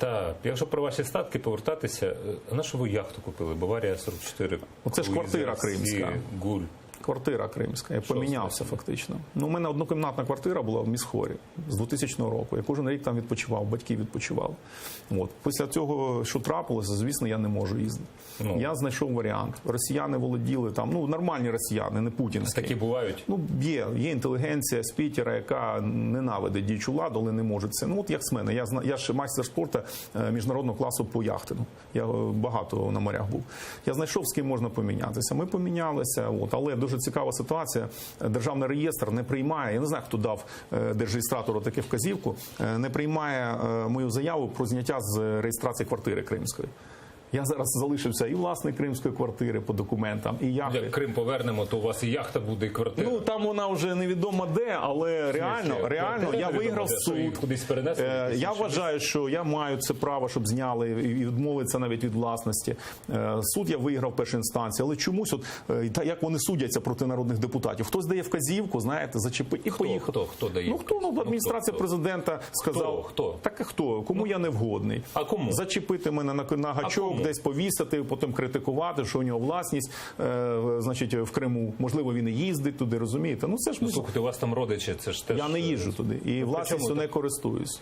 Так, якщо про ваші статки повертатися, на що ви яхту купили? Баварія 44. Оце ж квартира кримська. Гуль. Квартира кримська. Я помінявся фактично. Ну, у мене однокімнатна квартира була в Місхорі з 2000 року. Я кожен рік там відпочивав, батьки відпочивали. От. Після цього, що трапилося, звісно, я не можу їздити. Я знайшов варіант. Росіяни володіли там, ну, нормальні росіяни, не путінські. Такі бувають? Ну, є інтелігенція з Пітера, яка ненавидить діючу владу, але не може це. Ну, от як з мене. Я ж майстер спорту міжнародного класу по яхтингу. Я багато на морях був. Я знайшов, з ким можна помінятися. Ми помінялися, от. Але дуже цікава ситуація. Державний реєстр не приймає, я не знаю, хто дав держреєстратору таку вказівку, не приймає мою заяву про зняття з реєстрації квартири кримської. Я зараз залишився і власник кримської квартири по документам, і яхти. Як Крим повернемо, то у вас і яхта буде, і квартира. Ну, там вона вже невідомо де, але реально я виграв суд. Кудись перенесли? Я вважаю, що я маю це право, щоб зняли і відмовитися навіть від власності. Суд я виграв в першій інстанції, але чомусь, от, як вони судяться проти народних депутатів. Хтось дає вказівку, знаєте, зачепити і поїхати. Хто дає? Ну, хто? Ну, адміністрація президента сказав. Хто? Так, а хто? Кому я не вгодний? А кому? Зачепити мене на гачок, десь повісити, потім критикувати, що у нього власність, значить, в Криму. Можливо, він і їздить туди, розумієте? Ну, це ж... Слухайте, у вас там родичі, це ж теж... Я не їжджу туди і власністю не користуюсь.